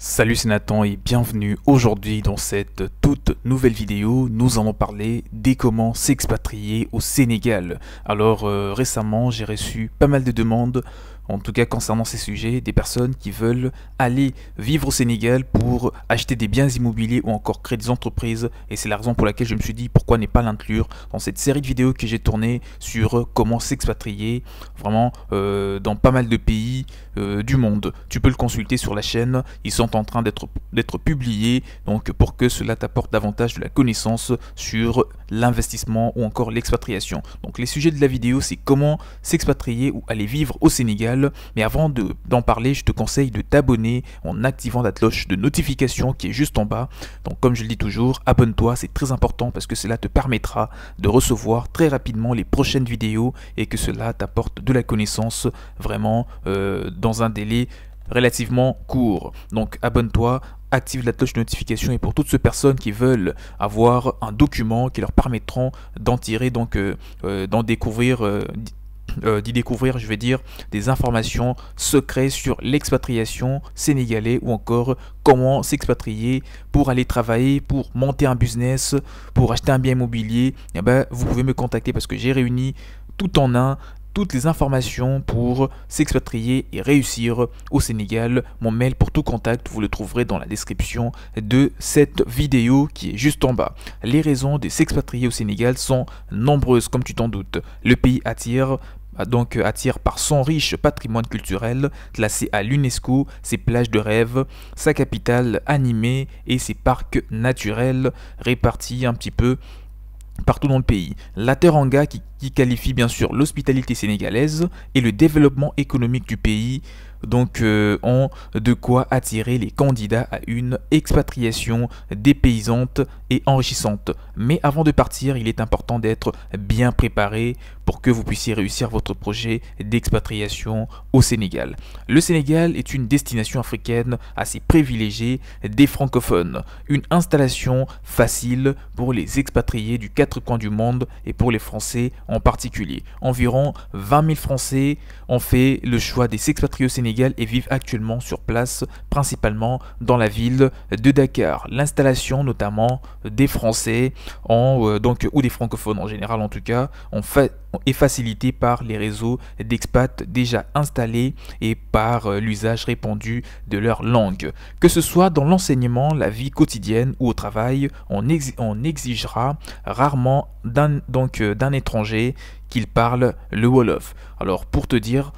Salut, c'est Nathan et bienvenue aujourd'hui dans cette toute nouvelle vidéo. Nous allons parler des comment s'expatrier au Sénégal. Alors récemment j'ai reçu pas mal de demandes, en tout cas concernant ces sujets, des personnes qui veulent aller vivre au Sénégal pour acheter des biens immobiliers ou encore créer des entreprises. Et c'est la raison pour laquelle je me suis dit pourquoi ne pas l'inclure dans cette série de vidéos que j'ai tourné sur comment s'expatrier vraiment dans pas mal de pays du monde. Tu peux le consulter sur la chaîne, ils sont en train d'être publiés, donc pour que cela t'apporte davantage de la connaissance sur l'investissement ou encore l'expatriation. Donc les sujets de la vidéo, c'est comment s'expatrier ou aller vivre au Sénégal. Mais avant d'en parler, je te conseille de t'abonner en activant la cloche de notification qui est juste en bas. Donc comme je le dis toujours, abonne-toi, c'est très important parce que cela te permettra de recevoir très rapidement les prochaines vidéos et que cela t'apporte de la connaissance vraiment dans un délai relativement court. Donc abonne-toi, active la cloche de notification et pour toutes ces personnes qui veulent avoir un document qui leur permettront d'en tirer d'y découvrir, je vais dire, des informations secrètes sur l'expatriation sénégalaise ou encore comment s'expatrier pour aller travailler, pour monter un business, pour acheter un bien immobilier. Eh ben, vous pouvez me contacter parce que j'ai réuni tout en un toutes les informations pour s'expatrier et réussir au Sénégal. Mon mail pour tout contact, vous le trouverez dans la description de cette vidéo qui est juste en bas. Les raisons de s'expatrier au Sénégal sont nombreuses comme tu t'en doutes. Le pays attire par son riche patrimoine culturel, classé à l'UNESCO, ses plages de rêve, sa capitale animée et ses parcs naturels répartis un petit peu partout dans le pays. La teranga qui qualifie bien sûr l'hospitalité sénégalaise et le développement économique du pays ont de quoi attirer les candidats à une expatriation dépaysante et enrichissante. Mais avant de partir, il est important d'être bien préparé pour que vous puissiez réussir votre projet d'expatriation au Sénégal. Le Sénégal est une destination africaine assez privilégiée des francophones. Une installation facile pour les expatriés du quatre coins du monde et pour les Français en particulier. Environ 20 000 Français ont fait le choix de s'expatrier au Sénégal et vivent actuellement sur place, principalement dans la ville de Dakar. L'installation notamment des Français ou des francophones en général en tout cas est facilitée par les réseaux d'expats déjà installés et par l'usage répandu de leur langue. Que ce soit dans l'enseignement, la vie quotidienne ou au travail, on exigera rarement d'un étranger qu'il parle le Wolof. Alors pour te dire,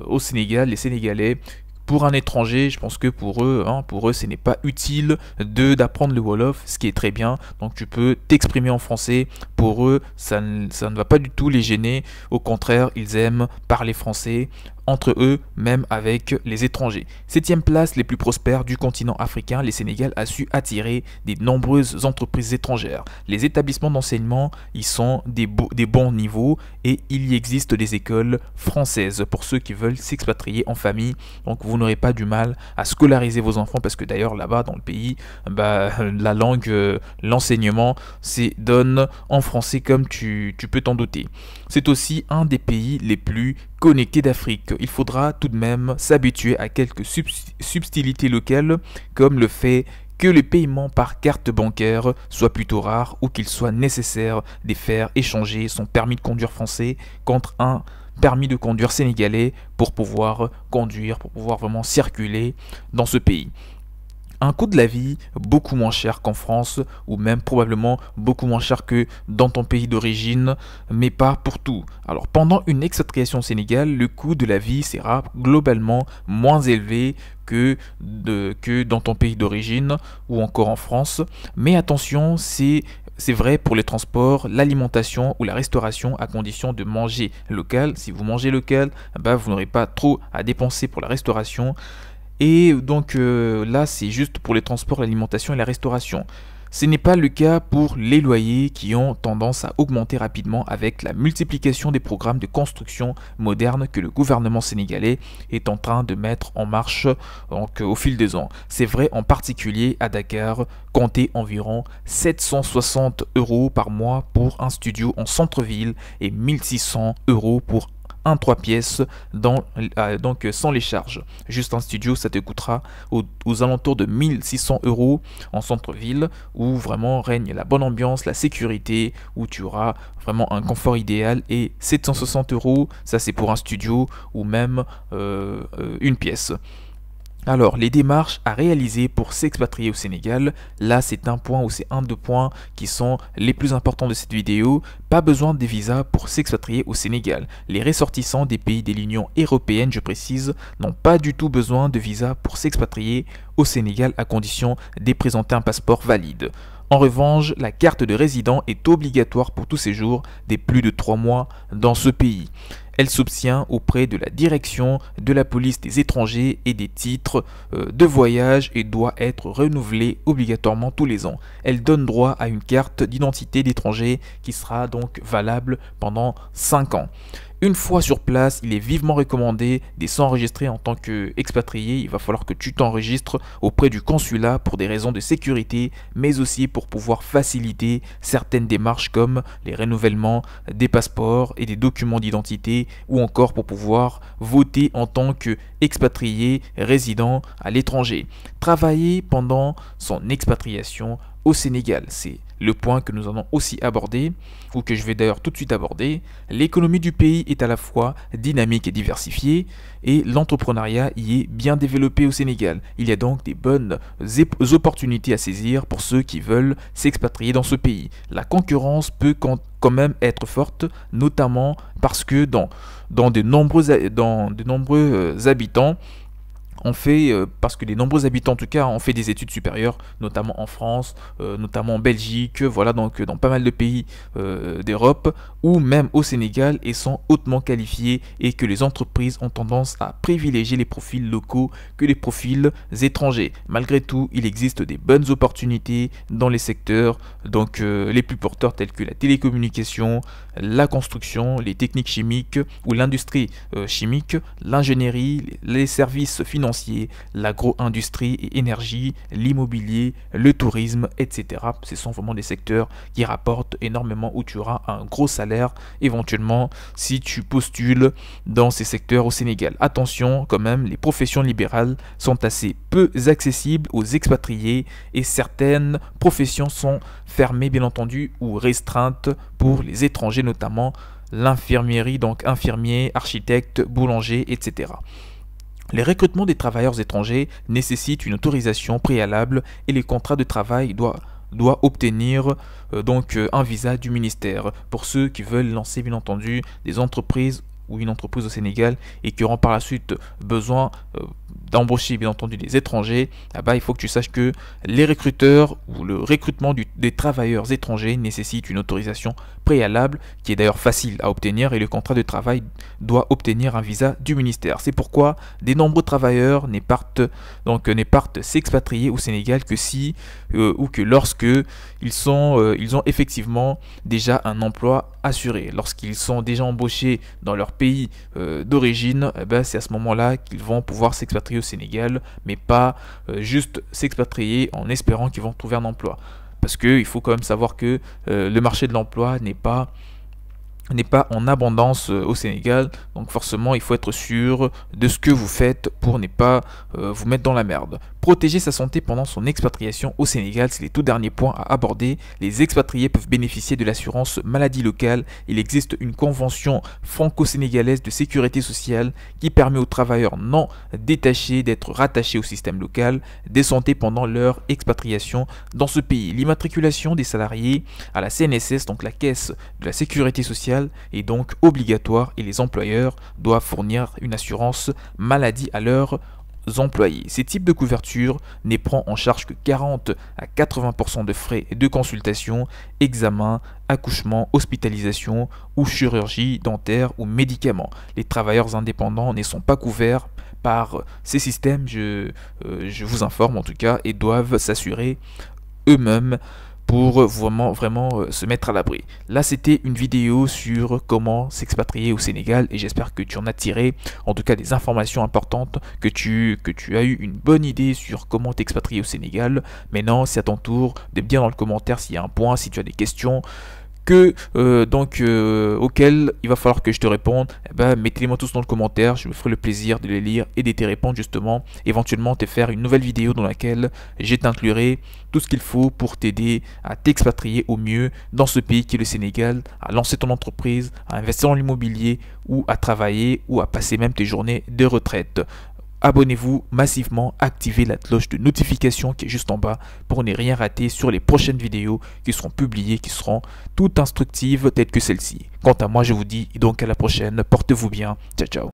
au Sénégal, les Sénégalais, pour un étranger, je pense que pour eux, ce n'est pas utile d'apprendre le Wolof, ce qui est très bien. Donc tu peux t'exprimer en français. Pour eux, ça ne va pas du tout les gêner. Au contraire, ils aiment parler français entre eux, même avec les étrangers. 7e place les plus prospères du continent africain, les Sénégal a su attirer des nombreuses entreprises étrangères. Les établissements d'enseignement y sont des bons niveaux et il y existe des écoles françaises pour ceux qui veulent s'expatrier en famille. Donc vous n'aurez pas du mal à scolariser vos enfants parce que d'ailleurs là-bas dans le pays, la langue, l'enseignement donne en français comme tu peux t'en douter. C'est aussi un des pays les plus connectés d'Afrique. Il faudra tout de même s'habituer à quelques subtilités locales comme le fait que le paiement par carte bancaire soit plutôt rare ou qu'il soit nécessaire de faire échanger son permis de conduire français contre un permis de conduire sénégalais pour pouvoir conduire, pour pouvoir vraiment circuler dans ce pays. Un coût de la vie beaucoup moins cher qu'en France ou même probablement beaucoup moins cher que dans ton pays d'origine, mais pas pour tout. Alors pendant une expatriation au Sénégal, le coût de la vie sera globalement moins élevé que dans ton pays d'origine ou encore en France. Mais attention, c'est vrai pour les transports, l'alimentation ou la restauration à condition de manger local. Si vous mangez local, vous n'aurez pas trop à dépenser pour la restauration. Et donc là, c'est juste pour les transports, l'alimentation et la restauration. Ce n'est pas le cas pour les loyers qui ont tendance à augmenter rapidement avec la multiplication des programmes de construction moderne que le gouvernement sénégalais est en train de mettre en marche au fil des ans. C'est vrai en particulier à Dakar, comptez environ 760 € par mois pour un studio en centre-ville et 1600 € pour un 3 pièces donc sans les charges. Juste un studio, ça te coûtera aux alentours de 1600 € en centre-ville, où vraiment règne la bonne ambiance, la sécurité, où tu auras vraiment un confort idéal. Et 760 €, ça c'est pour un studio ou même une pièce. Alors, les démarches à réaliser pour s'expatrier au Sénégal, là c'est un point ou c'est un deux points qui sont les plus importants de cette vidéo. Pas besoin de visa pour s'expatrier au Sénégal. Les ressortissants des pays de l'Union européenne, je précise, n'ont pas du tout besoin de visa pour s'expatrier au Sénégal à condition de présenter un passeport valide. En revanche, la carte de résident est obligatoire pour tout séjour des plus de 3 mois dans ce pays. Elle s'obtient auprès de la direction de la police des étrangers et des titres de voyage et doit être renouvelée obligatoirement tous les ans. Elle donne droit à une carte d'identité d'étranger qui sera donc valable pendant 5 ans. Une fois sur place, il est vivement recommandé de s'enregistrer en tant qu'expatrié. Il va falloir que tu t'enregistres auprès du consulat pour des raisons de sécurité, mais aussi pour pouvoir faciliter certaines démarches comme les renouvellements des passeports et des documents d'identité, ou encore pour pouvoir voter en tant qu'expatrié résident à l'étranger. Travailler pendant son expatriation au Sénégal, c'est le point que nous allons aussi aborder, ou que je vais d'ailleurs tout de suite aborder. L'économie du pays est à la fois dynamique et diversifiée, et l'entrepreneuriat y est bien développé au Sénégal. Il y a donc des bonnes opportunités à saisir pour ceux qui veulent s'expatrier dans ce pays. La concurrence peut quand même être forte, notamment parce que dans de nombreux habitants, parce que les nombreux habitants en tout cas ont fait des études supérieures, notamment en France, notamment en Belgique, voilà, donc dans pas mal de pays d'Europe, ou même au Sénégal, et sont hautement qualifiés, et que les entreprises ont tendance à privilégier les profils locaux que les profils étrangers. Malgré tout, il existe des bonnes opportunités dans les secteurs donc les plus porteurs tels que la télécommunication, la construction, les techniques chimiques ou l'industrie chimique, l'ingénierie, les services financiers, l'agro-industrie et énergie, l'immobilier, le tourisme, etc. Ce sont vraiment des secteurs qui rapportent énormément, où tu auras un gros salaire éventuellement si tu postules dans ces secteurs au Sénégal. Attention quand même, les professions libérales sont assez peu accessibles aux expatriés, et certaines professions sont fermées bien entendu ou restreintes pour les étrangers, notamment l'infirmerie, donc infirmier, architecte, boulanger, etc. Les recrutements des travailleurs étrangers nécessitent une autorisation préalable, et les contrats de travail doivent obtenir donc un visa du ministère. Pour ceux qui veulent lancer bien entendu des entreprises ou une entreprise au Sénégal et qui auront par la suite besoin d'embaucher bien entendu des étrangers, il faut que tu saches que les recruteurs ou le recrutement des travailleurs étrangers nécessite une autorisation préalable qui est d'ailleurs facile à obtenir, et le contrat de travail doit obtenir un visa du ministère. C'est pourquoi de nombreux travailleurs ne partent s'expatrier au Sénégal que si ou que lorsque ils ont effectivement déjà un emploi assuré. Lorsqu'ils sont déjà embauchés dans leur pays d'origine, c'est à ce moment-là qu'ils vont pouvoir s'expatrier au Sénégal, mais pas juste s'expatrier en espérant qu'ils vont trouver un emploi. Parce qu'il faut quand même savoir que le marché de l'emploi n'est pas en abondance au Sénégal, donc forcément il faut être sûr de ce que vous faites pour ne pas vous mettre dans la merde. Protéger sa santé pendant son expatriation au Sénégal, c'est les tout derniers points à aborder. Les expatriés peuvent bénéficier de l'assurance maladie locale. Il existe une convention franco-sénégalaise de sécurité sociale qui permet aux travailleurs non détachés d'être rattachés au système local de santé pendant leur expatriation dans ce pays. L'immatriculation des salariés à la CNSS, donc la Caisse de la Sécurité sociale, est donc obligatoire, et les employeurs doivent fournir une assurance maladie à leurs employés. Ces types de couverture ne prend en charge que 40 à 80% de frais de consultation, examen, accouchement, hospitalisation ou chirurgie dentaire ou médicaments. Les travailleurs indépendants ne sont pas couverts par ces systèmes, je vous informe en tout cas, et doivent s'assurer eux-mêmes pour vraiment se mettre à l'abri. Là, c'était une vidéo sur comment s'expatrier au Sénégal, et j'espère que tu en as tiré en tout cas des informations importantes, que tu as eu une bonne idée sur comment t'expatrier au Sénégal. Maintenant, c'est à ton tour de me dire dans le commentaire s'il y a un point, si tu as des questions auxquelles il va falloir que je te réponde, eh ben, mettez-les-moi tous dans le commentaire, je me ferai le plaisir de les lire et de te répondre justement, éventuellement te faire une nouvelle vidéo dans laquelle je t'inclurai tout ce qu'il faut pour t'aider à t'expatrier au mieux dans ce pays qui est le Sénégal, à lancer ton entreprise, à investir dans l'immobilier ou à travailler ou à passer même tes journées de retraite. Abonnez-vous massivement, activez la cloche de notification qui est juste en bas pour ne rien rater sur les prochaines vidéos qui seront publiées, qui seront toutes instructives telles que celle-ci. Quant à moi, je vous dis donc à la prochaine, portez-vous bien, ciao ciao.